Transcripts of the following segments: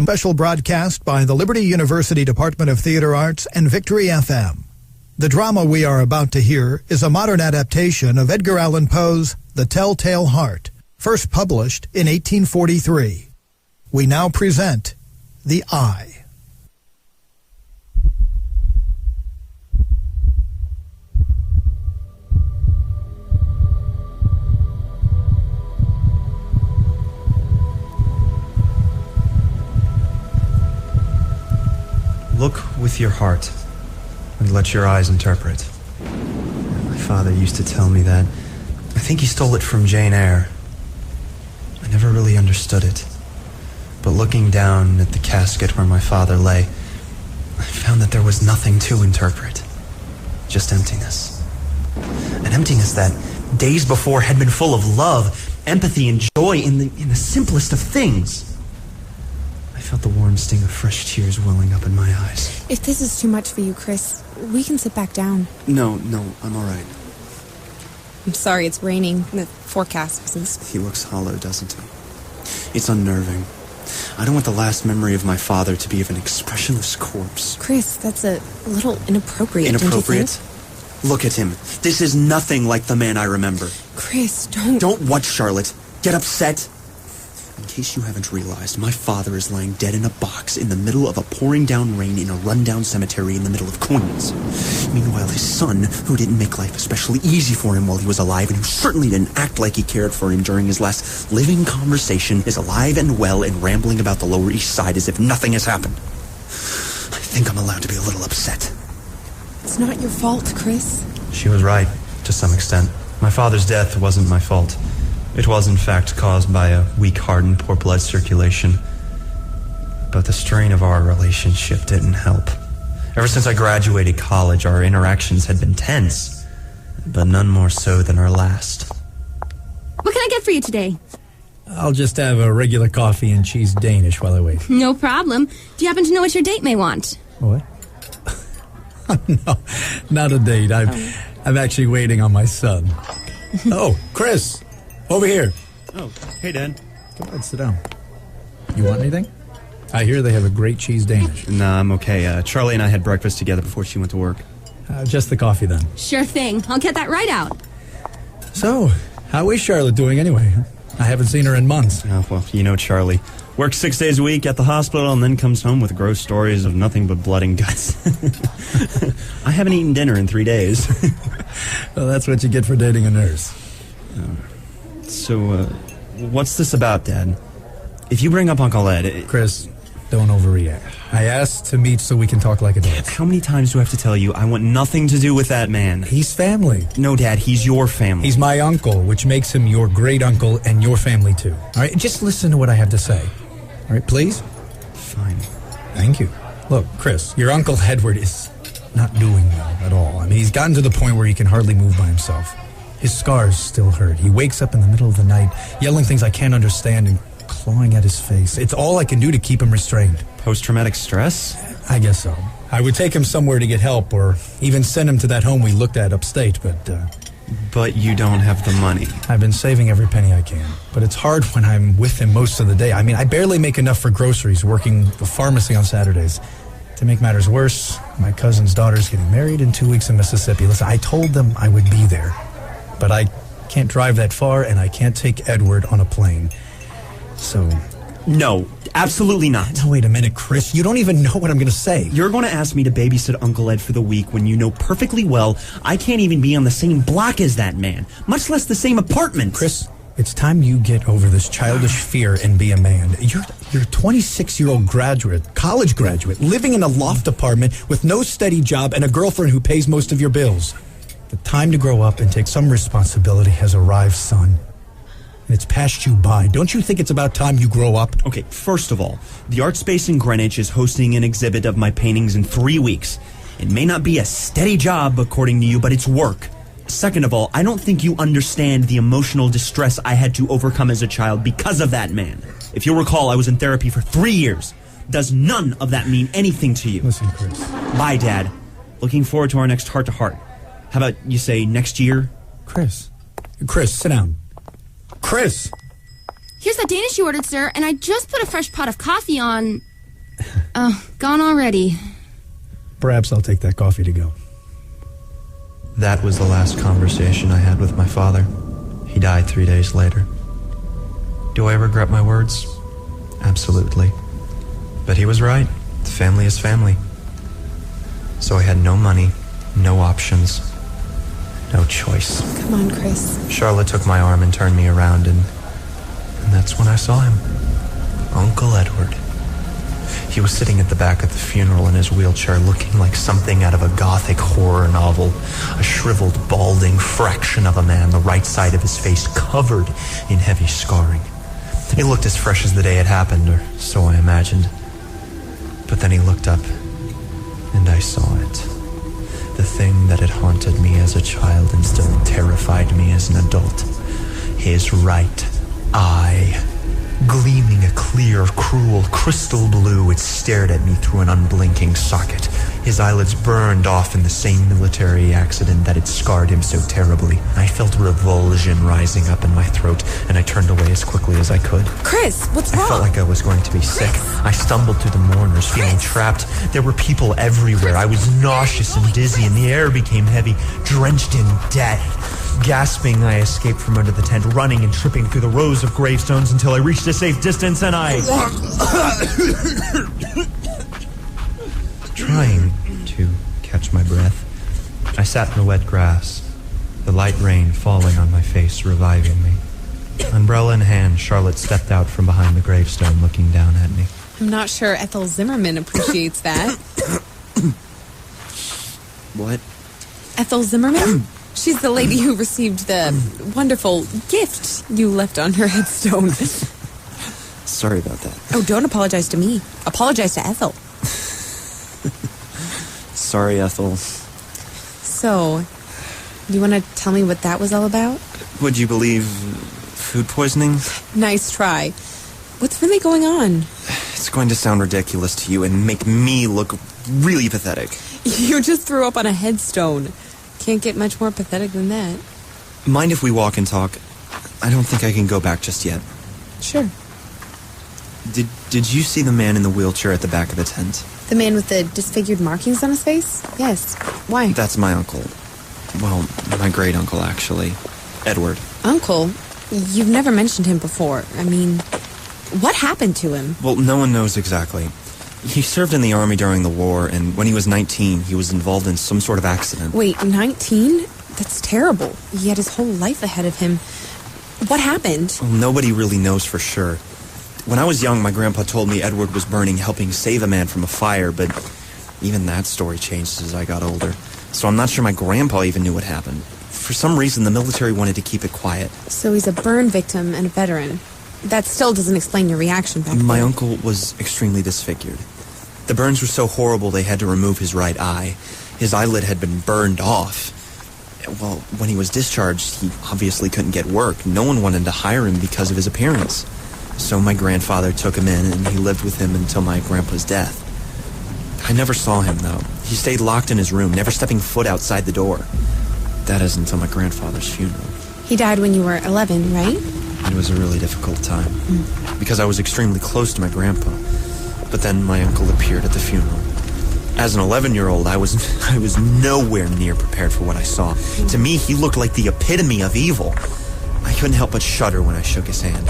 special broadcast by the Liberty University Department of Theater Arts and Victory FM. The drama we are about to hear is a modern adaptation of Edgar Allan Poe's The Telltale Heart, first published in 1843. We now present The Eye. Look with your heart, and let your eyes interpret. My father used to tell me that. I think he stole it from Jane Eyre. I never really understood it. But looking down at the casket where my father lay, I found that there was nothing to interpret. Just emptiness. An emptiness that, days before, had been full of love, empathy, and joy in the simplest of things. I felt the warm sting of fresh tears welling up in my eyes. If this is too much for you, Chris, we can sit back down. No, I'm all right. I'm sorry it's raining. The forecast was... He looks hollow, doesn't he? It's unnerving. I don't want the last memory of my father to be of an expressionless corpse. Chris, that's a little inappropriate, don't you think? Look at him. This is nothing like the man I remember. Chris, don't... Don't what, Charlotte? Get upset? In case you haven't realized, my father is lying dead in a box in the middle of a pouring down rain in a rundown cemetery in the middle of Queens. Meanwhile, his son, who didn't make life especially easy for him while he was alive, and who certainly didn't act like he cared for him during his last living conversation, is alive and well and rambling about the Lower East Side as if nothing has happened. I think I'm allowed to be a little upset. It's not your fault, Chris. She was right, to some extent. My father's death wasn't my fault. It was, in fact, caused by a weak heart and poor blood circulation. But the strain of our relationship didn't help. Ever since I graduated college, our interactions had been tense, but none more so than our last. What can I get for you today? I'll just have a regular coffee and cheese Danish while I wait. No problem. Do you happen to know what your date may want? What? No, not a date. I'm actually waiting on my son. Oh, Chris! Over here. Oh, hey, Dad. Come on, sit down. You want anything? I hear they have a great cheese Danish. Nah, I'm okay. Charlie and I had breakfast together before she went to work. Just the coffee, then. Sure thing. I'll get that right out. So, how is Charlotte doing anyway? I haven't seen her in months. Oh, well, you know Charlie. Works 6 days a week at the hospital and then comes home with gross stories of nothing but blood and guts. I haven't eaten dinner in 3 days. Well, that's what you get for dating a nurse. So, what's this about, Dad? If you bring up Uncle Ed... Chris, don't overreact. I asked to meet so we can talk like adults. How many times do I have to tell you I want nothing to do with that man? He's family. No, Dad, he's your family. He's my uncle, which makes him your great uncle and your family, too. All right, just listen to what I have to say. All right, please? Fine. Thank you. Look, Chris, your Uncle Edward is not doing well at all. I mean, he's gotten to the point where he can hardly move by himself. His scars still hurt. He wakes up in the middle of the night, yelling things I can't understand and clawing at his face. It's all I can do to keep him restrained. Post-traumatic stress? I guess so. I would take him somewhere to get help or even send him to that home we looked at upstate, but... But you don't have the money. I've been saving every penny I can, but it's hard when I'm with him most of the day. I mean, I barely make enough for groceries, working the pharmacy on Saturdays. To make matters worse, my cousin's daughter's getting married in 2 weeks in Mississippi. Listen, I told them I would be there. But I can't drive that far, and I can't take Edward on a plane. So... No, absolutely not. Now, wait a minute, Chris. You don't even know what I'm going to say. You're going to ask me to babysit Uncle Ed for the week when you know perfectly well I can't even be on the same block as that man, much less the same apartment. Chris, it's time you get over this childish fear and be a man. You're a 26-year-old graduate, college graduate, living in a loft apartment with no steady job and a girlfriend who pays most of your bills. The time to grow up and take some responsibility has arrived, son. And it's passed you by. Don't you think it's about time you grow up? Okay, first of all, the art space in Greenwich is hosting an exhibit of my paintings in 3 weeks. It may not be a steady job, according to you, but it's work. Second of all, I don't think you understand the emotional distress I had to overcome as a child because of that man. If you'll recall, I was in therapy for 3 years. Does none of that mean anything to you? Listen, Chris. Bye, Dad. Looking forward to our next heart-to-heart. How about you say next year? Chris, sit down. Chris! Here's that Danish you ordered, sir, and I just put a fresh pot of coffee on... Gone already. Perhaps I'll take that coffee to go. That was the last conversation I had with my father. He died 3 days later. Do I regret my words? Absolutely. But he was right. Family is family. So I had no money, no options, no choice. Come on, Chris. Charlotte took my arm and turned me around, and that's when I saw him. Uncle Edward. He was sitting at the back of the funeral in his wheelchair, looking like something out of a gothic horror novel. A shriveled, balding fraction of a man, the right side of his face covered in heavy scarring. It looked as fresh as the day it happened, or so I imagined. But then he looked up, and I saw it. The thing that had haunted me as a child and still terrified me as an adult. His right eye. Gleaming a clear, cruel, crystal blue, it stared at me through an unblinking socket. His eyelids burned off in the same military accident that had scarred him so terribly. I felt revulsion rising up in my throat, and I turned away as quickly as I could. Chris, what's wrong? I felt like I was going to be sick. I stumbled through the mourners, feeling trapped. There were people everywhere. I was nauseous and dizzy, and the air became heavy, drenched in death. Gasping, I escaped from under the tent, running and tripping through the rows of gravestones until I reached a safe distance, and I... Trying to catch my breath, I sat in the wet grass, the light rain falling on my face, reviving me. Umbrella in hand, Charlotte stepped out from behind the gravestone, looking down at me. I'm not sure Ethel Zimmerman appreciates that. What? Ethel Zimmerman? She's the lady who received the wonderful gift you left on her headstone. Sorry about that. Oh, don't apologize to me. Apologize to Ethel. Sorry, Ethel. So, you want to tell me what that was all about? Would you believe food poisoning? Nice try. What's really going on? It's going to sound ridiculous to you and make me look really pathetic. You just threw up on a headstone. Can't get much more pathetic than that. Mind if we walk and talk? I don't think I can go back just yet. Sure. Did you see the man in the wheelchair at the back of the tent? The man with the disfigured markings on his face? Yes. Why? That's my uncle. Well, my great-uncle, actually. Edward. Uncle? You've never mentioned him before. I mean, what happened to him? Well, no one knows exactly. He served in the army during the war, and when he was 19, he was involved in some sort of accident. Wait, 19? That's terrible. He had his whole life ahead of him. What happened? Well, nobody really knows for sure. When I was young, my grandpa told me Edward was burning, helping save a man from a fire, but even that story changed as I got older. So I'm not sure my grandpa even knew what happened. For some reason, the military wanted to keep it quiet. So he's a burn victim and a veteran. That still doesn't explain your reaction back then. My uncle was extremely disfigured. The burns were so horrible they had to remove his right eye. His eyelid had been burned off. Well, when he was discharged, he obviously couldn't get work. No one wanted to hire him because of his appearance. So my grandfather took him in, and he lived with him until my grandpa's death. I never saw him, though. He stayed locked in his room, never stepping foot outside the door. That is until my grandfather's funeral. He died when you were 11, right? It was a really difficult time, because I was extremely close to my grandpa. But then my uncle appeared at the funeral. As an 11-year-old, I was nowhere near prepared for what I saw. To me, he looked like the epitome of evil. I couldn't help but shudder when I shook his hand.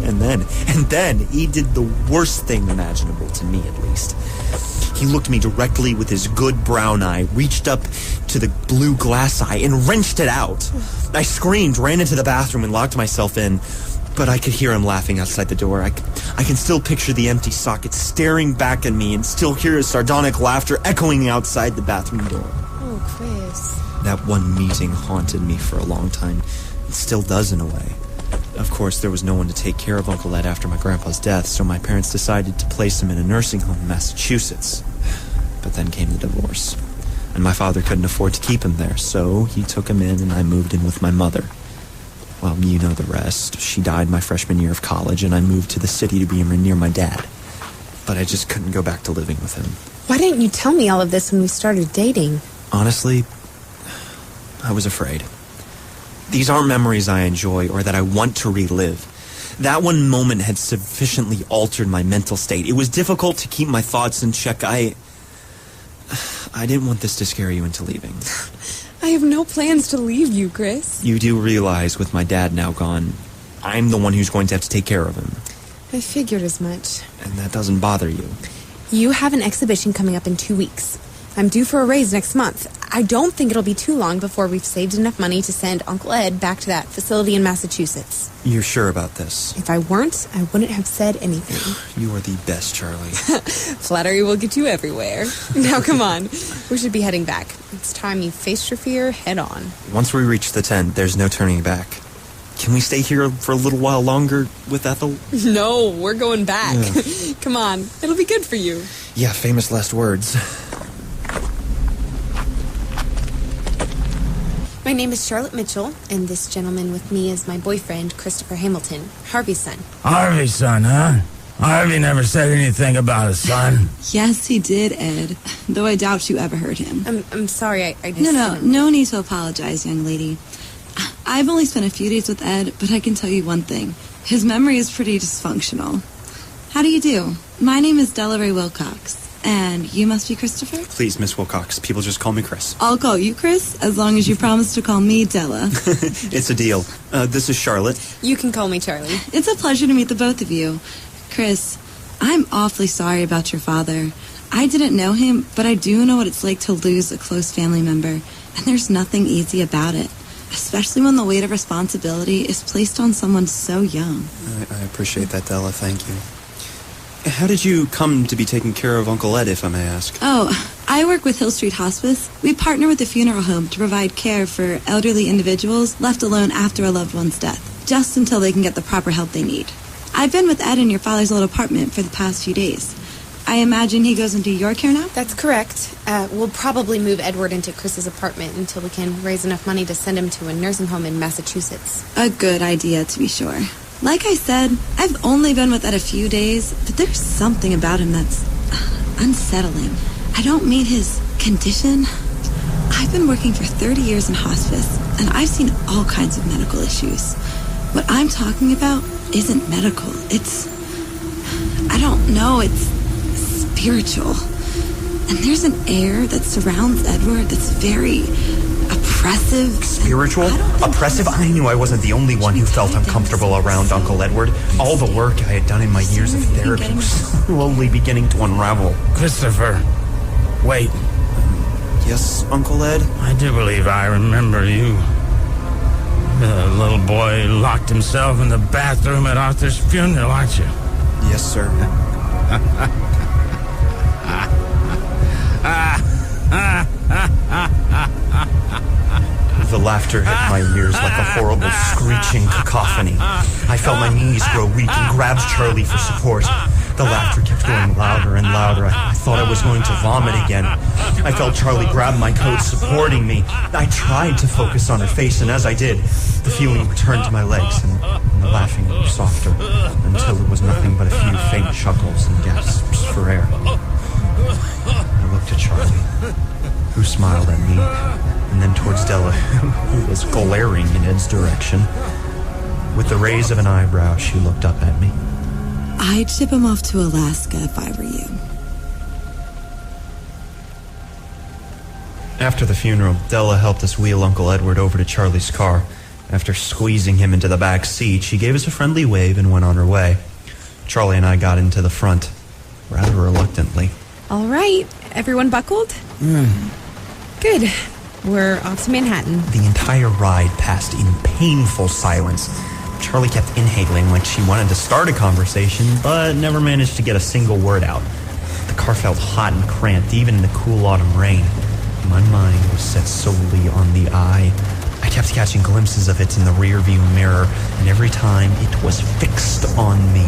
And then, he did the worst thing imaginable, to me at least. He looked me directly with his good brown eye, reached up to the blue glass eye, and wrenched it out. I screamed, ran into the bathroom, and locked myself in. But I could hear him laughing outside the door. I can still picture the empty socket staring back at me and still hear his sardonic laughter echoing outside the bathroom door. Oh, Chris. That one meeting haunted me for a long time. It still does in a way. Of course, there was no one to take care of Uncle Ed after my grandpa's death, so my parents decided to place him in a nursing home in Massachusetts. But then came the divorce. And my father couldn't afford to keep him there, so he took him in and I moved in with my mother. Well, you know the rest. She died my freshman year of college, and I moved to the city to be near my dad. But I just couldn't go back to living with him. Why didn't you tell me all of this when we started dating? Honestly, I was afraid. These aren't memories I enjoy or that I want to relive. That one moment had sufficiently altered my mental state. It was difficult to keep my thoughts in check. I didn't want this to scare you into leaving. I have no plans to leave you, Chris. You do realize, with my dad now gone, I'm the one who's going to have to take care of him. I figured as much. And that doesn't bother you. You have an exhibition coming up in 2 weeks. I'm due for a raise next month. I don't think it'll be too long before we've saved enough money to send Uncle Ed back to that facility in Massachusetts. You're sure about this? If I weren't, I wouldn't have said anything. You are the best, Charlie. Flattery will get you everywhere. Now come on. We should be heading back. It's time you faced your fear head on. Once we reach the tent, there's no turning back. Can we stay here for a little while longer with Ethel? No, we're going back. Yeah. Come on. It'll be good for you. Yeah, famous last words. My name is Charlotte Mitchell, and this gentleman with me is my boyfriend, Christopher Hamilton, Harvey's son. Harvey's son, huh? Harvey never said anything about his son. Yes, he did, Ed. Though I doubt you ever heard him. I'm sorry, I just... No need to apologize, young lady. I've only spent a few days with Ed, but I can tell you one thing. His memory is pretty dysfunctional. How do you do? My name is Delaware Wilcox. And you must be Christopher? Please, Miss Wilcox. People just call me Chris. I'll call you Chris, as long as you promise to call me Della. It's a deal. This is Charlotte. You can call me Charlie. It's a pleasure to meet the both of you. Chris, I'm awfully sorry about your father. I didn't know him, but I do know what it's like to lose a close family member. And there's nothing easy about it, especially when the weight of responsibility is placed on someone so young. I appreciate that, Della. Thank you. How did you come to be taking care of Uncle Ed, if I may ask? Oh, I work with Hill Street Hospice. We partner with a funeral home to provide care for elderly individuals left alone after a loved one's death, just until they can get the proper help they need. I've been with Ed in your father's old apartment for the past few days. I imagine he goes into your care now? That's correct. We'll probably move Edward into Chris's apartment until we can raise enough money to send him to a nursing home in Massachusetts. A good idea, to be sure. Like I said, I've only been with Ed a few days, but there's something about him that's unsettling. I don't mean his condition. I've been working for 30 years in hospice, and I've seen all kinds of medical issues. What I'm talking about isn't medical. It's spiritual. And there's an air that surrounds Edward that's very oppressive. Spiritual? Oppressive? I knew I wasn't the only one who felt uncomfortable around Uncle Edward. All the work I had done in my years of therapy was slowly beginning to unravel. Christopher, wait. Yes, Uncle Ed? I do believe I remember you. The little boy locked himself in the bathroom at Arthur's funeral, aren't you? Yes, sir. The laughter hit my ears like a horrible screeching cacophony. I felt my knees grow weak and grabbed Charlie for support. The laughter kept going louder and louder. I thought I was going to vomit again. I felt Charlie grab my coat, supporting me. I tried to focus on her face, and as I did, the feeling returned to my legs, and the laughing grew softer, until it was nothing but a few faint chuckles and gasps for air. I looked at Charlie, who smiled at me, and then towards Della, who was glaring in Ed's direction. With the raise of an eyebrow, she looked up at me. I'd ship him off to Alaska if I were you. After the funeral, Della helped us wheel Uncle Edward over to Charlie's car. After squeezing him into the back seat, she gave us a friendly wave and went on her way. Charlie and I got into the front, rather reluctantly. All right. Everyone buckled? Good. We're off to Manhattan. The entire ride passed in painful silence. Charlie kept inhaling like she wanted to start a conversation, but never managed to get a single word out. The car felt hot and cramped, even in the cool autumn rain. My mind was set solely on the eye. I kept catching glimpses of it in the rearview mirror, and every time it was fixed on me.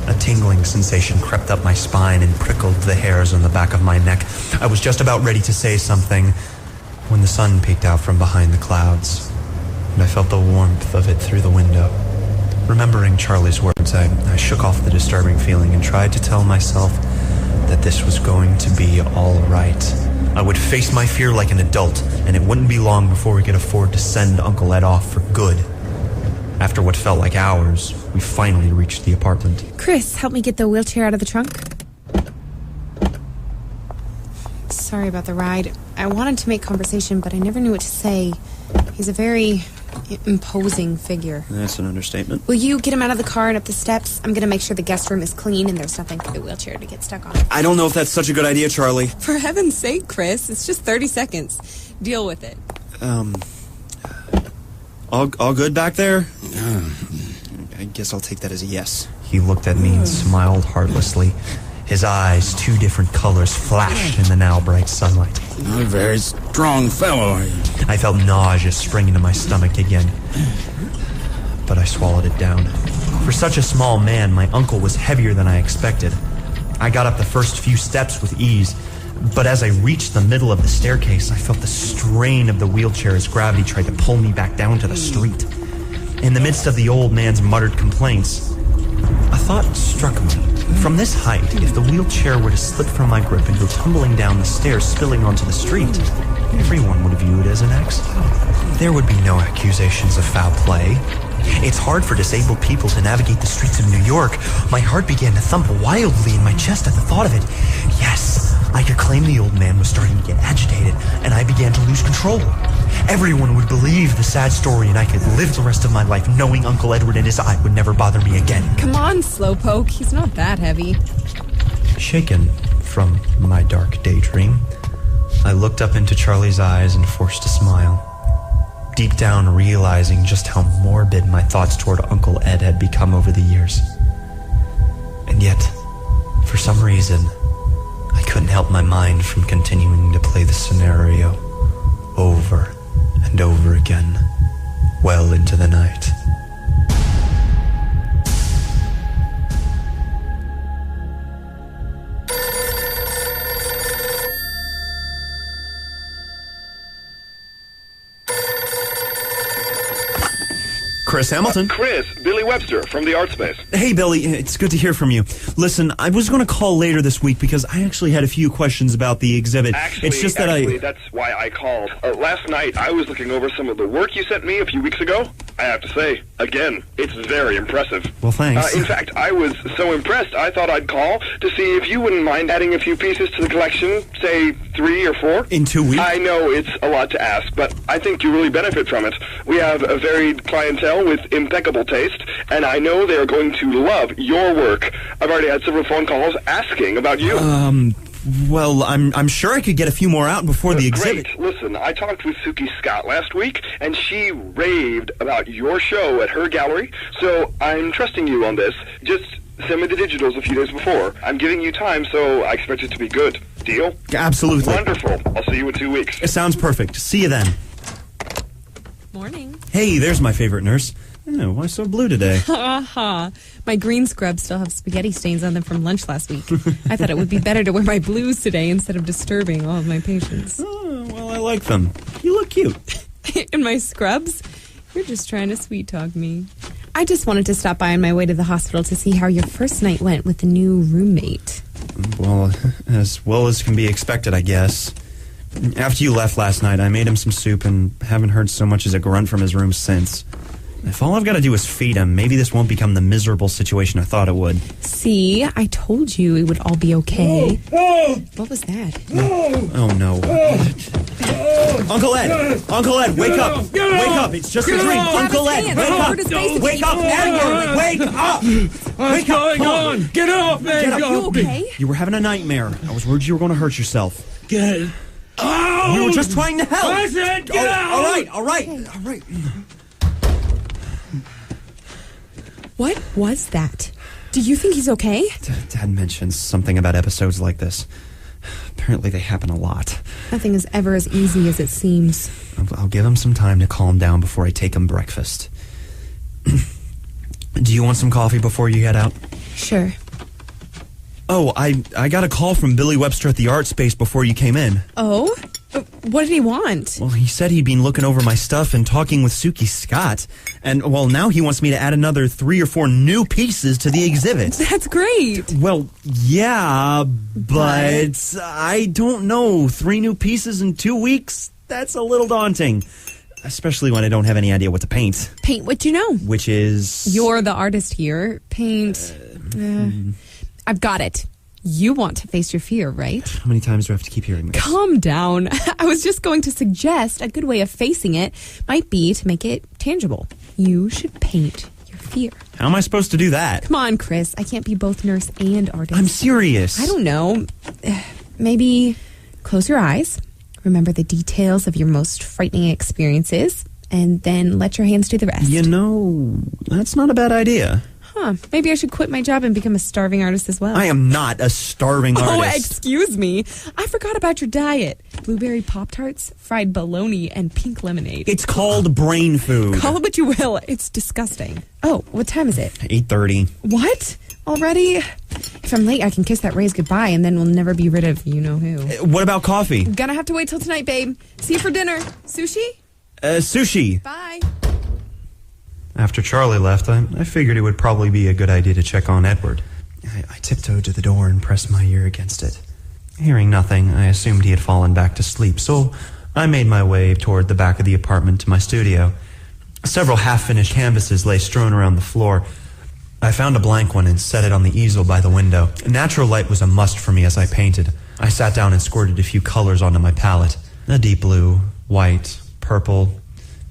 A tingling sensation crept up my spine and prickled the hairs on the back of my neck. I was just about ready to say something when the sun peeked out from behind the clouds, and I felt the warmth of it through the window. Remembering Charlie's words, I shook off the disturbing feeling and tried to tell myself that this was going to be all right. I would face my fear like an adult, and it wouldn't be long before we could afford to send Uncle Ed off for good. After what felt like hours, we finally reached the apartment. Chris, help me get the wheelchair out of the trunk. Sorry about the ride. I wanted to make conversation, but I never knew what to say. He's a very imposing figure. That's an understatement. Will you get him out of the car and up the steps? I'm going to make sure the guest room is clean and there's nothing for the wheelchair to get stuck on. I don't know if that's such a good idea, Charlie. For heaven's sake, Chris. It's just 30 seconds. Deal with it. All good back there? I guess I'll take that as a yes. He looked at me and smiled heartlessly. His eyes, two different colors, flashed in the now bright sunlight. Not a very strong fellow, are you? I felt nausea spring into my stomach again, but I swallowed it down. For such a small man, my uncle was heavier than I expected. I got up the first few steps with ease, but as I reached the middle of the staircase, I felt the strain of the wheelchair as gravity tried to pull me back down to the street. In the midst of the old man's muttered complaints, a thought struck me. From this height, if the wheelchair were to slip from my grip and go tumbling down the stairs, spilling onto the street, everyone would view it as an accident. There would be no accusations of foul play. It's hard for disabled people to navigate the streets of New York. My heart began to thump wildly in my chest at the thought of it. Yes, I could claim the old man was starting to get agitated, and I began to lose control. Everyone would believe the sad story, and I could live the rest of my life knowing Uncle Edward and his eye would never bother me again. Come on, Slowpoke. He's not that heavy. Shaken from my dark daydream, I looked up into Charlie's eyes and forced a smile. Deep down, realizing just how morbid my thoughts toward Uncle Ed had become over the years. And yet, for some reason, I couldn't help my mind from continuing to play the scenario over and over again, well into the night. Chris Hamilton. Chris, Billy Webster from the Art Space. Hey, Billy. It's good to hear from you. Listen, I was going to call later this week because I actually had a few questions about the exhibit. Actually, that's why I called. Last night, I was looking over some of the work you sent me a few weeks ago. I have to say, again, it's very impressive. Well, thanks. In fact, I was so impressed, I thought I'd call to see if you wouldn't mind adding a few pieces to the collection, say 3 or 4. In 2 weeks? I know it's a lot to ask, but I think you really benefit from it. We have a varied clientele with impeccable taste, and I know they are going to love your work. I've already had several phone calls asking about you. Well, I'm sure I could get a few more out before the exhibit. Great. Listen, I talked with Suki Scott last week, and she raved about your show at her gallery, so I'm trusting you on this. Just send me the digitals a few days before. I'm giving you time, so I expect it to be good. Deal? Absolutely. Wonderful. I'll see you in 2 weeks. It sounds perfect. See you then. Morning. Hey, there's my favorite nurse. Oh, why so blue today? Ha. My green scrubs still have spaghetti stains on them from lunch last week. I thought it would be better to wear my blues today instead of disturbing all of my patients. Oh, well, I like them. You look cute. In my scrubs? You're just trying to sweet-talk me. I just wanted to stop by on my way to the hospital to see how your first night went with the new roommate. Well as can be expected, I guess. After you left last night, I made him some soup and haven't heard so much as a grunt from his room since. If all I've got to do is feed him, maybe this won't become the miserable situation I thought it would. See, I told you it would all be okay. What was that? Oh, no. Uncle Ed! Uncle Ed, wake up! Wake up! It's just a dream! Uncle Ed, wake up! Wake up! Edward, wake up! What's going on? Get off me! Are you okay? You were having a nightmare. I was worried you were going to hurt yourself. Get out! We were just trying to help! I said get out! All right. What was that? Do you think he's okay? Dad mentions something about episodes like this. Apparently they happen a lot. Nothing is ever as easy as it seems. I'll give him some time to calm down before I take him breakfast. Do you want some coffee before you head out? Sure. Oh, I got a call from Billy Webster at the Art Space before you came in. Oh? What did he want? Well, he said he'd been looking over my stuff and talking with Suki Scott. And, well, now he wants me to add another 3 or 4 new pieces to the exhibit. That's great. Well, yeah, but I don't know. 3 new pieces in 2 weeks? That's a little daunting. Especially when I don't have any idea what to paint. Paint what you know. Which is... You're the artist here. Paint. I've got it. You want to face your fear, right? How many times do I have to keep hearing this? Calm down. I was just going to suggest a good way of facing it might be to make it tangible. You should paint your fear. How am I supposed to do that? Come on, Chris. I can't be both nurse and artist. I'm serious. I don't know. Maybe close your eyes. Remember the details of your most frightening experiences, and then let your hands do the rest. You know, that's not a bad idea. Huh. Maybe I should quit my job and become a starving artist as well. I am not a starving artist. Oh, excuse me. I forgot about your diet. Blueberry Pop-Tarts, fried bologna, and pink lemonade. It's called brain food. Call it what you will. It's disgusting. Oh, what time is it? 8:30. What? Already? If I'm late, I can kiss that Raise goodbye, and then we'll never be rid of you-know-who. What about coffee? Gonna have to wait till tonight, babe. See you for dinner. Sushi? Sushi. Bye. After Charlie left, I figured it would probably be a good idea to check on Edward. I tiptoed to the door and pressed my ear against it. Hearing nothing, I assumed he had fallen back to sleep, so I made my way toward the back of the apartment to my studio. Several half-finished canvases lay strewn around the floor. I found a blank one and set it on the easel by the window. Natural light was a must for me as I painted. I sat down and squirted a few colors onto my palette. A deep blue, white, purple,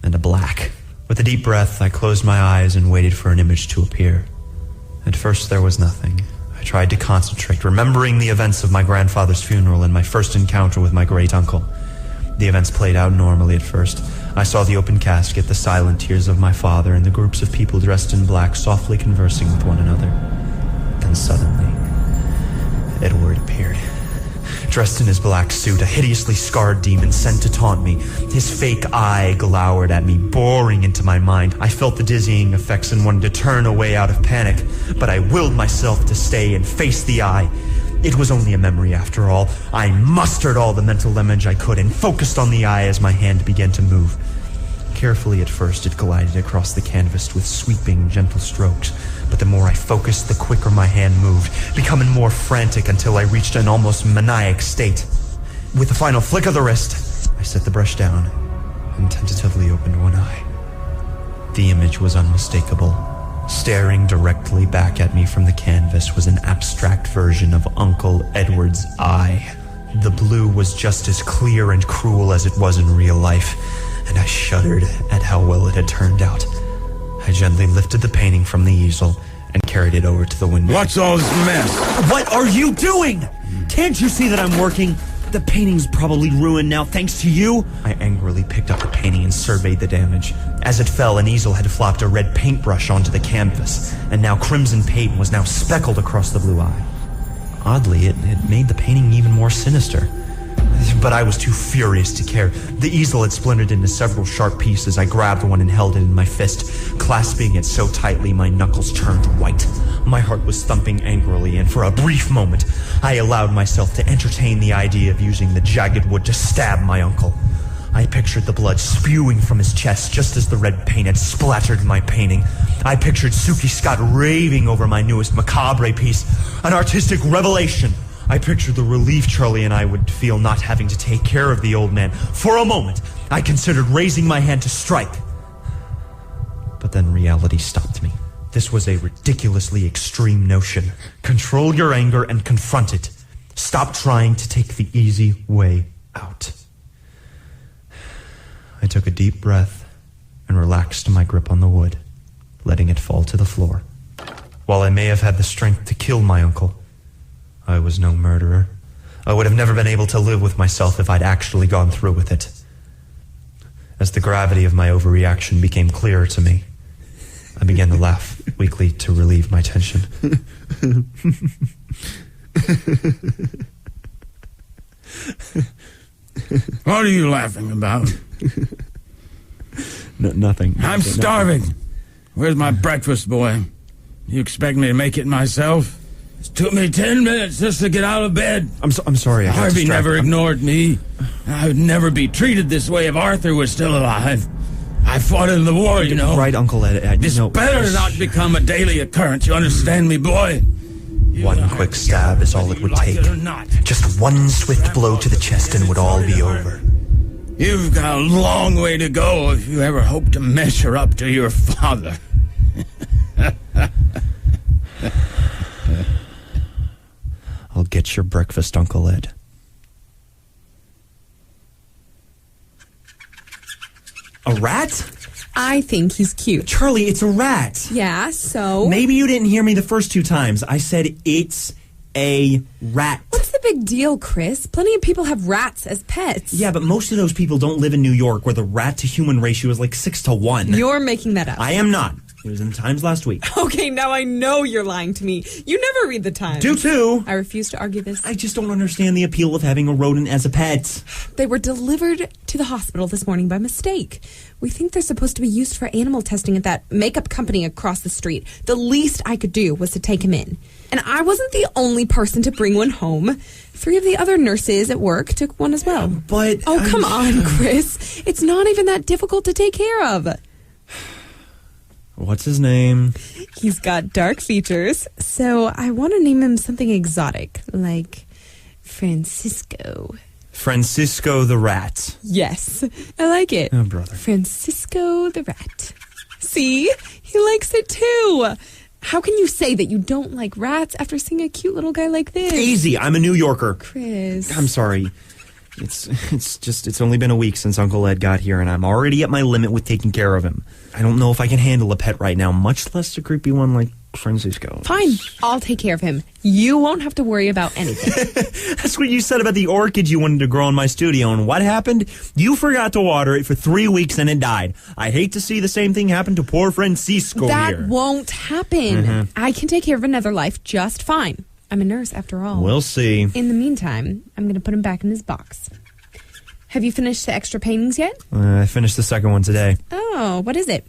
and a black. With a deep breath, I closed my eyes and waited for an image to appear. At first, there was nothing. I tried to concentrate, remembering the events of my grandfather's funeral and my first encounter with my great-uncle. The events played out normally at first. I saw the open casket, the silent tears of my father, and the groups of people dressed in black softly conversing with one another. Then suddenly, Edward appeared. Dressed in his black suit, a hideously scarred demon sent to taunt me. His fake eye glowered at me, boring into my mind. I felt the dizzying effects and wanted to turn away out of panic, but I willed myself to stay and face the eye. It was only a memory after all. I mustered all the mental image I could and focused on the eye as my hand began to move. Carefully at first, it glided across the canvas with sweeping, gentle strokes. But the more I focused, the quicker my hand moved, becoming more frantic until I reached an almost maniac state. With a final flick of the wrist, I set the brush down and tentatively opened one eye. The image was unmistakable. Staring directly back at me from the canvas was an abstract version of Uncle Edward's eye. The blue was just as clear and cruel as it was in real life, and I shuddered at how well it had turned out. I gently lifted the painting from the easel and carried it over to the window. What's all this mess? What are you doing? Can't you see that I'm working? The painting's probably ruined now, thanks to you. I angrily picked up the painting and surveyed the damage. As it fell, an easel had flopped a red paintbrush onto the canvas, and now crimson paint was now speckled across the blue eye. Oddly, it made the painting even more sinister. But I was too furious to care. The easel had splintered into several sharp pieces. I grabbed one and held it in my fist, clasping it so tightly my knuckles turned white. My heart was thumping angrily, and for a brief moment, I allowed myself to entertain the idea of using the jagged wood to stab my uncle. I pictured the blood spewing from his chest just as the red paint had splattered my painting. I pictured Suki Scott raving over my newest macabre piece, an artistic revelation. I pictured the relief Charlie and I would feel not having to take care of the old man. For a moment, I considered raising my hand to strike. But then reality stopped me. This was a ridiculously extreme notion. Control your anger and confront it. Stop trying to take the easy way out. I took a deep breath and relaxed my grip on the wood, letting it fall to the floor. While I may have had the strength to kill my uncle, I was no murderer. I would have never been able to live with myself if I'd actually gone through with it. As the gravity of my overreaction became clearer to me, I began to laugh weakly to relieve my tension. What are you laughing about? Nothing. I'm starving. Where's my breakfast, boy? You expect me to make it myself? It took me 10 minutes just to get out of bed. I'm sorry. Harvey never ignored me. I would never be treated this way if Arthur was still alive. I fought in the war, you know. Right, Uncle Ed. This better not become a daily occurrence. You understand me, boy? One quick stab is all it would take. Just one swift blow to the chest and it would all be over. You've got a long way to go if you ever hope to measure up to your father. I'll get your breakfast, Uncle Ed. A rat? I think he's cute. Charlie, it's a rat. Yeah, so? Maybe you didn't hear me the first 2 times. I said it's a rat. What's the big deal, Chris? Plenty of people have rats as pets. Yeah, but most of those people don't live in New York where the rat-to-human ratio is like 6-to-1. You're making that up. I am not. It was in the Times last week. Okay, now I know you're lying to me. You never read the Times. Do too. I refuse to argue this. I just don't understand the appeal of having a rodent as a pet. They were delivered to the hospital this morning by mistake. We think they're supposed to be used for animal testing at that makeup company across the street. The least I could do was to take him in. And I wasn't the only person to bring one home. 3 of the other nurses at work took one as well. But... Oh, come on, Chris. It's not even that difficult to take care of. What's his name? He's got dark features, so I want to name him something exotic, like Francisco. Francisco the rat. Yes, I like it. Oh, brother. Francisco the rat. See? He likes it too. How can you say that you don't like rats after seeing a cute little guy like this? Easy, I'm a New Yorker. Chris. I'm sorry. It's only been a week since Uncle Ed got here, and I'm already at my limit with taking care of him. I don't know if I can handle a pet right now, much less a creepy one like Francisco. Fine, I'll take care of him. You won't have to worry about anything. That's what you said about the orchid you wanted to grow in my studio, and what happened? You forgot to water it for 3 weeks and it died. I hate to see the same thing happen to poor Francisco here. That won't happen. I can take care of another life just fine. I'm a nurse, after all. We'll see. In the meantime, I'm going to put him back in his box. Have you finished the extra paintings yet? I finished the second one today. Oh, what is it?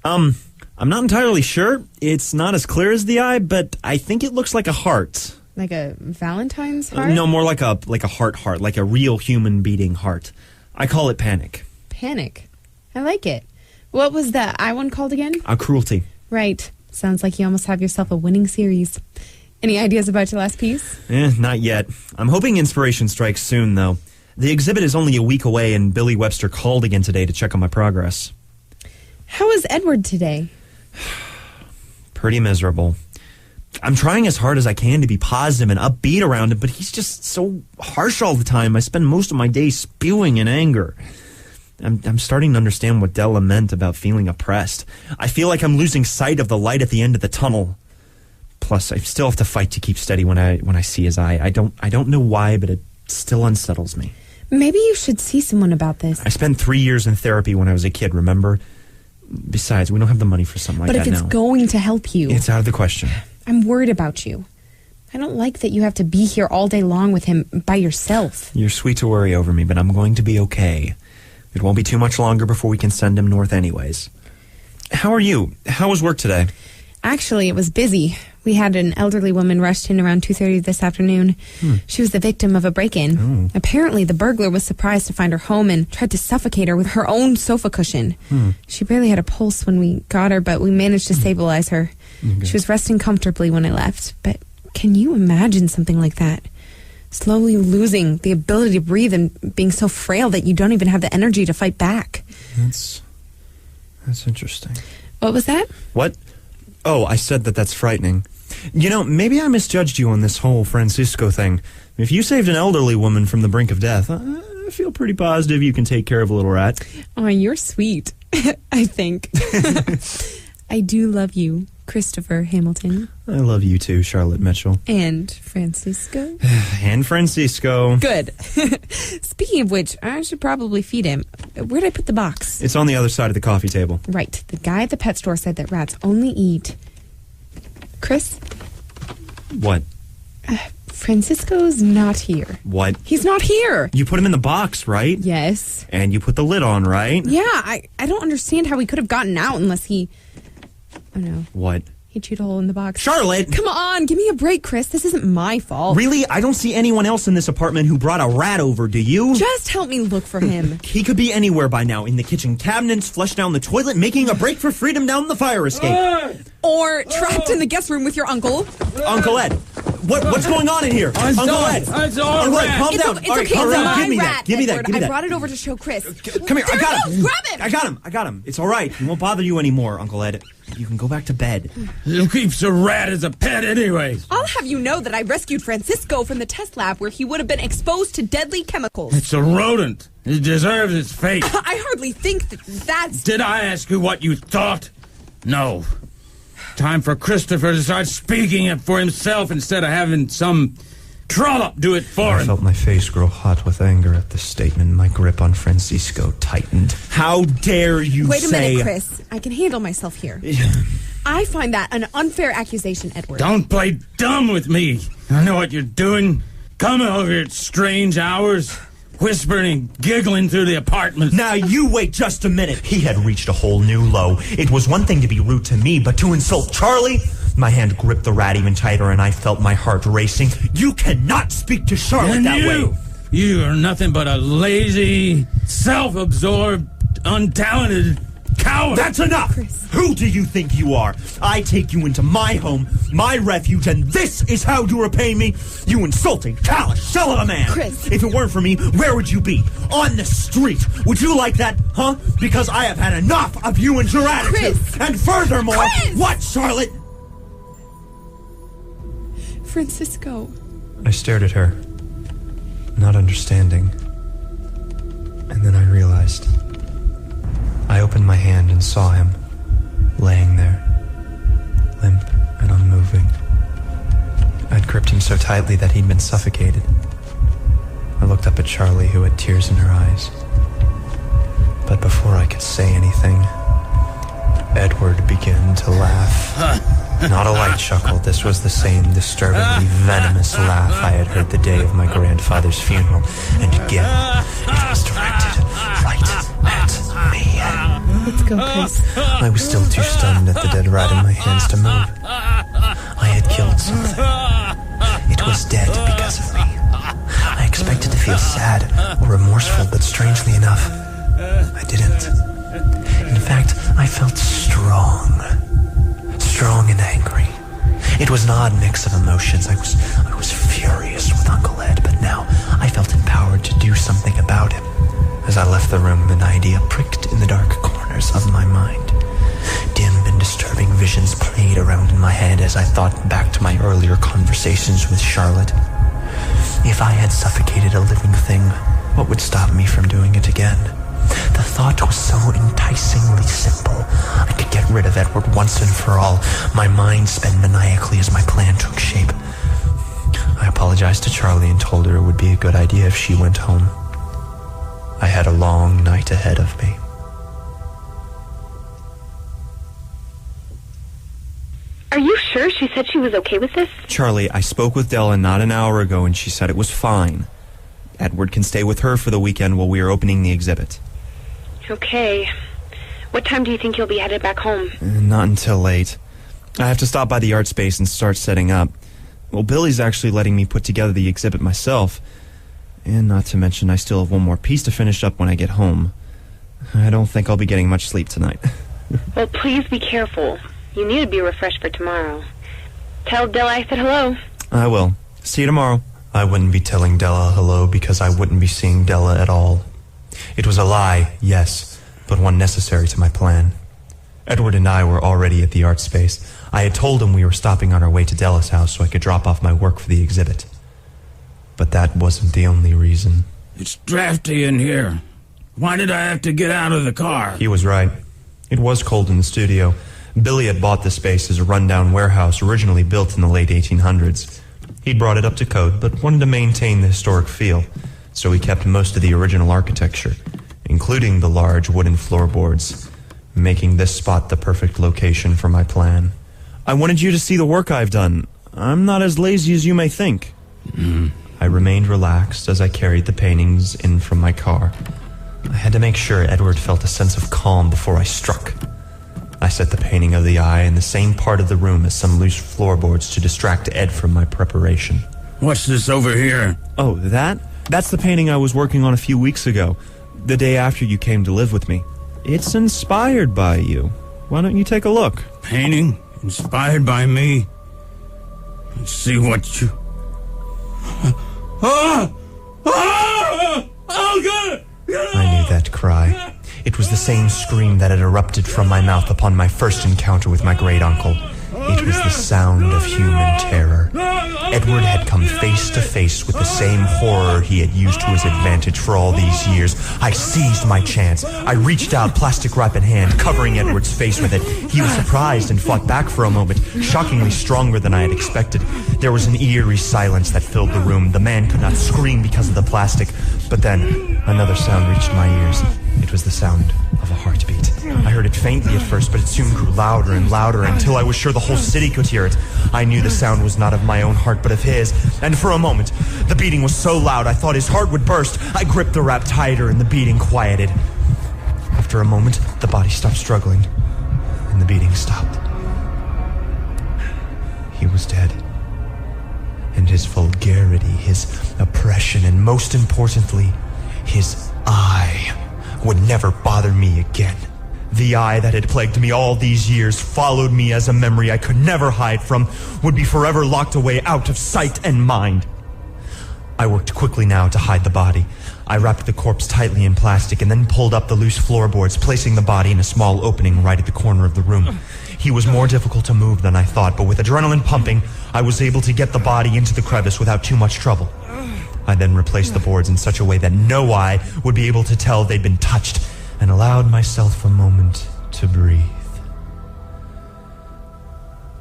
I'm not entirely sure. It's not as clear as the eye, but I think it looks like a heart. Like a Valentine's heart? No, more like a heart, like a real human beating heart. I call it Panic. Panic. I like it. What was the I one called again? Cruelty. Right. Sounds like you almost have yourself a winning series. Any ideas about your last piece? Not yet. I'm hoping inspiration strikes soon, though. The exhibit is only a week away, and Billy Webster called again today to check on my progress. How is Edward today? Pretty miserable. I'm trying as hard as I can to be positive and upbeat around him, but he's just so harsh all the time. I spend most of my day spewing in anger. I'm starting to understand what Della meant about feeling oppressed. I feel like I'm losing sight of the light at the end of the tunnel. Plus, I still have to fight to keep steady when I see his eye. I don't know why, but it still unsettles me. Maybe you should see someone about this. I spent 3 years in therapy when I was a kid, remember? Besides, we don't have the money for something like that now. But if it's going to help you... It's out of the question. I'm worried about you. I don't like that you have to be here all day long with him by yourself. You're sweet to worry over me, but I'm going to be okay. It won't be too much longer before we can send him north anyways. How are you? How was work today? Actually, it was busy. We had an elderly woman rushed in around 2:30 this afternoon. She was the victim of a break-in. Oh. Apparently, the burglar was surprised to find her home and tried to suffocate her with her own sofa cushion. She barely had a pulse when we got her, but we managed to stabilize her. Okay. She was resting comfortably when I left. But can you imagine something like that? Slowly losing the ability to breathe and being so frail that you don't even have the energy to fight back. That's interesting. What was that? What? Oh, I said that's frightening. You know, maybe I misjudged you on this whole Francisco thing. If you saved an elderly woman from the brink of death, I feel pretty positive you can take care of a little rat. Oh, you're sweet, I think. I do love you, Christopher Hamilton. I love you too, Charlotte Mitchell. And Francisco? And Francisco. Good. Speaking of which, I should probably feed him. Where'd I put the box? It's on the other side of the coffee table. Right. The guy at the pet store said that rats only eat... Chris? What? Francisco's not here. What? He's not here. You put him in the box, right? Yes. And you put the lid on, right? Yeah, I don't understand how he could have gotten out unless he... Oh, no. What? He chewed a hole in the box. Charlotte! Come on, give me a break, Chris. This isn't my fault. Really? I don't see anyone else in this apartment who brought a rat over, do you? Just help me look for him. He could be anywhere by now. In the kitchen cabinets, flushed down the toilet, making a break for freedom down the fire escape. Or trapped in the guest room with your uncle. Uncle Ed, What's going on in here? Uncle Ed! It's all Uncle Ed, rat. calm down. It's All right, okay. calm It's down. my Give me rat, that. Give me that. Edward. Give me I that. brought it over to show Chris. Come here. I got him. Grab him. I got him. It's all right. He won't bother you anymore, Uncle Ed. You can go back to bed. Who keeps a rat as a pet anyways? I'll have you know that I rescued Francisco from the test lab where he would have been exposed to deadly chemicals. It's a rodent. It deserves its fate. I hardly think that's... Did I ask you what you thought? No. Time for Christopher to start speaking it for himself instead of having some trollop do it for I him. felt my face grow hot with anger at this statement. My grip on Francisco tightened. How dare you Wait a say... minute, Chris. I can handle myself here. I find that an unfair accusation, Edward. Don't play dumb with me. I know what you're doing. Coming over here at strange hours, whispering and giggling through the apartment. Now you wait just a minute. He had reached a whole new low. It was one thing to be rude to me, but to insult Charlie? My hand gripped the rat even tighter, and I felt my heart racing. You cannot speak to Charlotte And that way. You are nothing but a lazy, self-absorbed, untalented coward. That's enough! Chris. Who do you think you are? I take you into my home, my refuge, and this is how you repay me? You insulting, callous shell of a man! Chris. If it weren't for me, where would you be? On the street. Would you like that, huh? Because I have had enough of you and your attitude. Chris. And furthermore, Chris. what, Charlotte? Francisco. I stared at her, not understanding. And then I realized. I opened my hand and saw him, laying there, limp and unmoving. I'd gripped him so tightly that he'd been suffocated. I looked up at Charlie, who had tears in her eyes. But before I could say anything, Edward began to laugh. Not a light chuckle. This was the same disturbingly venomous laugh I had heard the day of my grandfather's funeral. And again, it was directed right at me. Let's go, Chris. I was still too stunned at the dead rat in my hands to move. I had killed something. It was dead because of me. I expected to feel sad or remorseful, but strangely enough, I didn't. In fact, I felt strong and angry. It was an odd mix of emotions. I was furious with Uncle Ed, but now I felt empowered to do something about him. As I left the room, an idea pricked in the dark corners of my mind. Dim and disturbing visions played around in my head as I thought back to my earlier conversations with Charlotte. If I had suffocated a living thing, what would stop me from doing it again? The thought was so enticingly simple. I could get rid of Edward once and for all. My mind sped maniacally as my plan took shape. I apologized to Charlie and told her it would be a good idea if she went home. I had a long night ahead of me. Are you sure she said she was okay with this? Charlie, I spoke with Della not an hour ago and she said it was fine. Edward can stay with her for the weekend while we are opening the exhibit. Okay. What time do you think you'll be headed back home? Not until late. I have to stop by the art space and start setting up. Well, Billy's actually letting me put together the exhibit myself. And not to mention, I still have one more piece to finish up when I get home. I don't think I'll be getting much sleep tonight. Well, please be careful. You need to be refreshed for tomorrow. Tell Della I said hello. I will. See you tomorrow. I wouldn't be telling Della hello because I wouldn't be seeing Della at all. It was a lie, yes, but one necessary to my plan. Edward and I were already at the art space. I had told him we were stopping on our way to Della's house so I could drop off my work for the exhibit. But that wasn't the only reason. It's drafty in here. Why did I have to get out of the car? He was right. It was cold in the studio. Billy had bought the space as a rundown warehouse originally built in the late 1800s. He'd brought it up to code, but wanted to maintain the historic feel, so he kept most of the original architecture, including the large wooden floorboards, making this spot the perfect location for my plan. I wanted you to see the work I've done. I'm not as lazy as you may think. I remained relaxed as I carried the paintings in from my car. I had to make sure Edward felt a sense of calm before I struck. I set the painting of the eye in the same part of the room as some loose floorboards to distract Ed from my preparation. What's this over here? Oh, that's the painting I was working on a few weeks ago, the day after you came to live with me. It's inspired by you. Why don't you take a look? Painting? Inspired by me? See what you... Oh, God! I knew that cry. It was the same scream that had erupted from my mouth upon my first encounter with my great-uncle. It was the sound of human terror. Edward had come face to face with the same horror he had used to his advantage for all these years. I seized my chance. I reached out, plastic wrap in hand, covering Edward's face with it. He was surprised and fought back for a moment, shockingly stronger than I had expected. There was an eerie silence that filled the room. The man could not scream because of the plastic, but then another sound reached my ears. It was the sound of a heartbeat. I heard it faintly at first, but it soon grew louder and louder until I was sure the whole city could hear it. I knew the sound was not of my own heart, but of his. And for a moment, the beating was so loud I thought his heart would burst. I gripped the wrap tighter and the beating quieted. After a moment, the body stopped struggling, and the beating stopped. He was dead. And his vulgarity, his oppression, and most importantly, his eye would never bother me again. The eye that had plagued me all these years, followed me as a memory I could never hide from, would be forever locked away out of sight and mind. I worked quickly now to hide the body. I wrapped the corpse tightly in plastic and then pulled up the loose floorboards, placing the body in a small opening right at the corner of the room. He was more difficult to move than I thought, but with adrenaline pumping, I was able to get the body into the crevice without too much trouble. I then replaced the boards in such a way that no eye would be able to tell they'd been touched, and allowed myself a moment to breathe.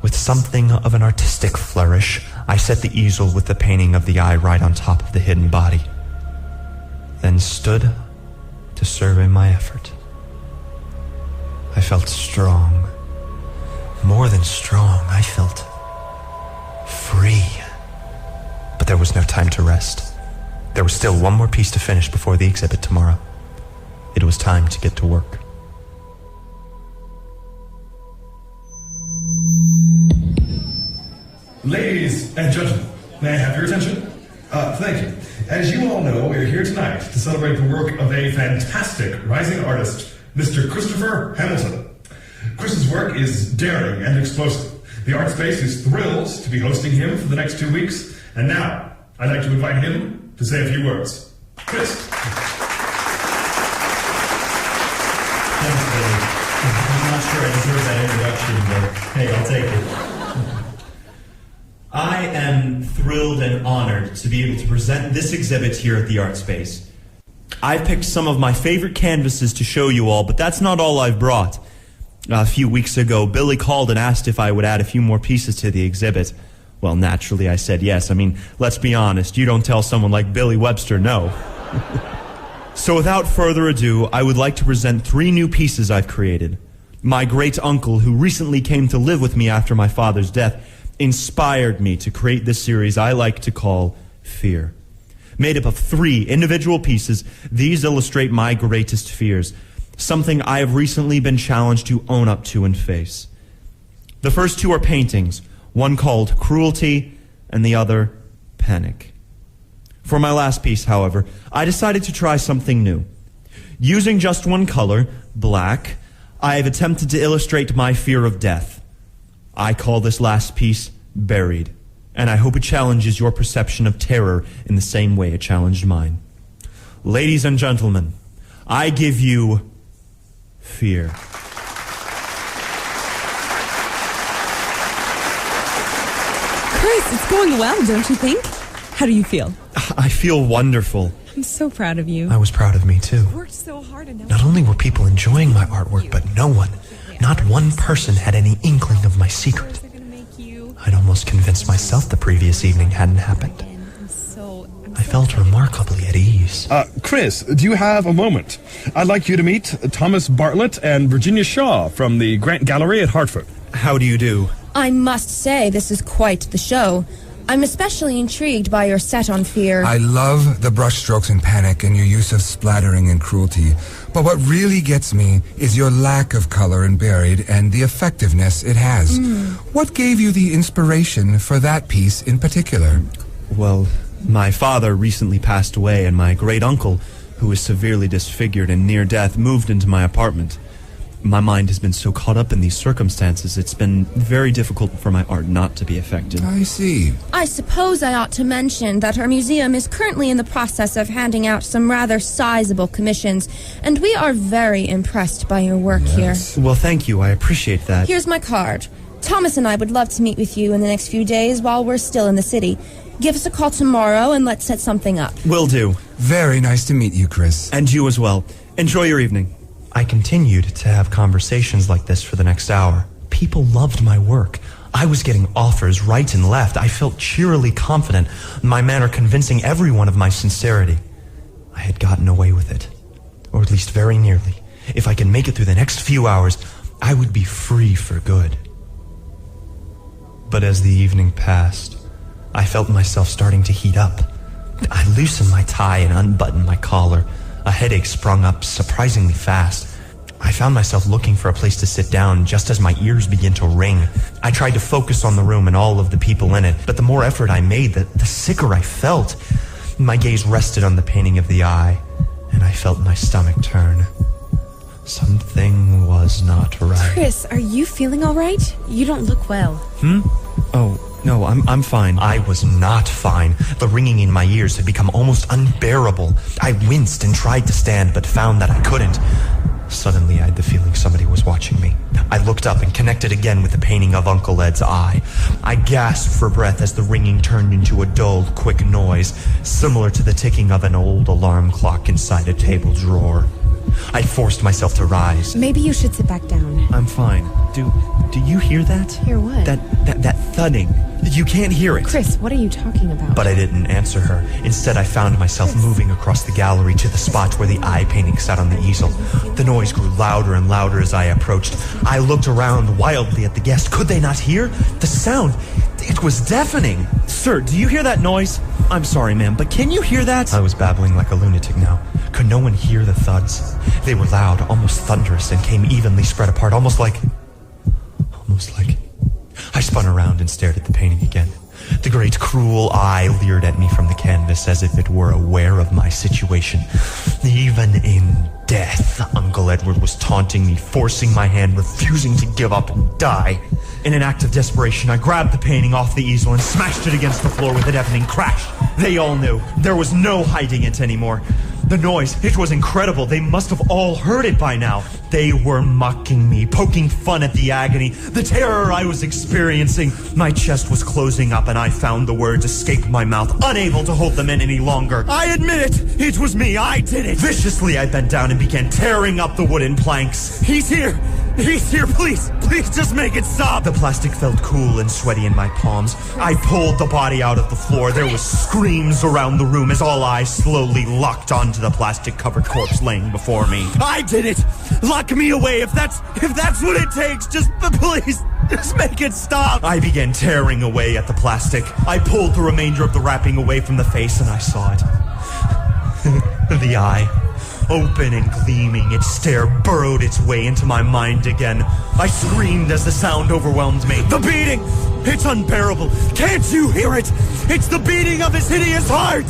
With something of an artistic flourish, I set the easel with the painting of the eye right on top of the hidden body, then stood to survey my effort. I felt strong. More than strong, I felt free. But there was no time to rest. There was still one more piece to finish before the exhibit tomorrow. It was time to get to work. Ladies and gentlemen, may I have your attention? Thank you. As you all know, we are here tonight to celebrate the work of a fantastic rising artist, Mr. Christopher Hamilton. Chris's work is daring and explosive. The Art Space is thrilled to be hosting him for the next 2 weeks. And now, I'd like to invite him to say a few words. Chris. Thanks, Billy. I'm not sure I deserve that introduction, but hey, I'll take it. I am thrilled and honored to be able to present this exhibit here at the Art Space. I've picked some of my favorite canvases to show you all, but that's not all I've brought. A few weeks ago, Billy called and asked if I would add a few more pieces to the exhibit. Well, naturally, I said yes. I mean, let's be honest. You don't tell someone like Billy Webster no. So without further ado, I would like to present 3 new pieces I've created. My great-uncle, who recently came to live with me after my father's death, inspired me to create this series I like to call Fear. Made up of 3 individual pieces, these illustrate my greatest fears, something I have recently been challenged to own up to and face. The first 2 are paintings, one called Cruelty and the other Panic. For my last piece, however, I decided to try something new. Using just one color, black, I have attempted to illustrate my fear of death. I call this last piece Buried, and I hope it challenges your perception of terror in the same way it challenged mine. Ladies and gentlemen, I give you Fear. Chris, it's going well, don't you think? How do you feel? I feel wonderful. I'm so proud of you. I was proud of me, too. You worked so hard and Not only were people enjoying my artwork, but no one, not one person had any inkling of my secret. I'd almost convinced myself the previous evening hadn't happened. I felt remarkably at ease. Chris, do you have a moment? I'd like you to meet Thomas Bartlett and Virginia Shaw from the Grant Gallery at Hartford. How do you do? I must say this is quite the show. I'm especially intrigued by your set on fear. I love the brushstrokes in Panic and your use of splattering and cruelty. But what really gets me is your lack of color in Buried and the effectiveness it has. What gave you the inspiration for that piece in particular? Well, my father recently passed away, and my great-uncle, who is severely disfigured and near death, moved into my apartment. My mind has been so caught up in these circumstances, it's been very difficult for my art not to be affected. I see. I suppose I ought to mention that our museum is currently in the process of handing out some rather sizable commissions, and we are very impressed by your work here. Well, thank you. I appreciate that. Here's my card. Thomas and I would love to meet with you in the next few days while we're still in the city. Give us a call tomorrow and let's set something up. Will do. Very nice to meet you, Chris. And you as well. Enjoy your evening. I continued to have conversations like this for the next hour. People loved my work. I was getting offers right and left. I felt cheerily confident, my manner convincing everyone of my sincerity. I had gotten away with it. Or at least very nearly. If I can make it through the next few hours, I would be free for good. But as the evening passed, I felt myself starting to heat up. I loosened my tie and unbuttoned my collar. A headache sprung up surprisingly fast. I found myself looking for a place to sit down just as my ears began to ring. I tried to focus on the room and all of the people in it, but the more effort I made, the sicker I felt. My gaze rested on the painting of the eye, and I felt my stomach turn. Something was not right. Chris, are you feeling all right? You don't look well. Oh, no, I'm fine. I was not fine. The ringing in my ears had become almost unbearable. I winced and tried to stand, but found that I couldn't. Suddenly, I had the feeling somebody was watching me. I looked up and connected again with the painting of Uncle Ed's eye. I gasped for breath as the ringing turned into a dull, quick noise, similar to the ticking of an old alarm clock inside a table drawer. I forced myself to rise. Maybe you should sit back down. I'm fine. Do you hear that? Hear what? That thudding. You can't hear it. Chris, what are you talking about? But I didn't answer her. Instead, I found myself moving across the gallery to the spot where the eye painting sat on the easel. The noise grew louder and louder as I approached. I looked around wildly at the guests. Could they not hear? The sound, it was deafening. Sir, do you hear that noise? I'm sorry, ma'am, but can you hear that? I was babbling like a lunatic now. Could no one hear the thuds? They were loud, almost thunderous, and came evenly spread apart, almost like... I spun around and stared at the painting again. The great cruel eye leered at me from the canvas as if it were aware of my situation. Even in death, Uncle Edward was taunting me, forcing my hand, refusing to give up and die. In an act of desperation, I grabbed the painting off the easel and smashed it against the floor with a deafening crash. They all knew. There was no hiding it anymore. The noise, it was incredible. They must have all heard it by now. They were mocking me, poking fun at the agony, the terror I was experiencing. My chest was closing up and I found the words escape my mouth, unable to hold them in any longer. I admit it! It was me, I did it! Viciously, I bent down and began tearing up the wooden planks. He's here! He's here, please! Please just make it stop! The plastic felt cool and sweaty in my palms. I pulled the body out of the floor. There was screams around the room as all eyes slowly locked onto the plastic-covered corpse laying before me. I did it! Lock me away if that's what it takes! Just please, just make it stop! I began tearing away at the plastic. I pulled the remainder of the wrapping away from the face and I saw it. The eye. Open and gleaming, its stare burrowed its way into my mind again. I screamed as the sound overwhelmed me. The beating! It's unbearable! Can't you hear it? It's the beating of his hideous heart!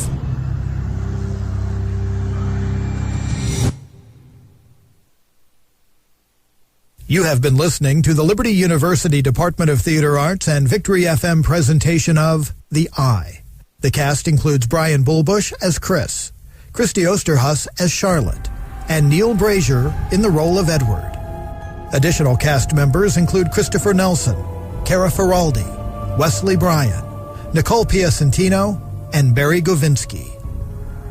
You have been listening to the Liberty University Department of Theater Arts and Victory FM presentation of The Eye. The cast includes Brian Bullbush as Chris, Christy Osterhuss as Charlotte, and Neil Brazier in the role of Edward. Additional cast members include Christopher Nelson, Cara Feraldi, Wesley Bryan, Nicole Piacentino, and Barry Govinsky.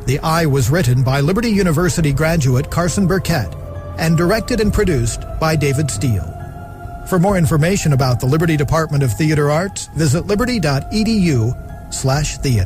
The Eye was written by Liberty University graduate Carson Burkett and directed and produced by David Steele. For more information about the Liberty Department of Theater Arts, visit liberty.edu/theater.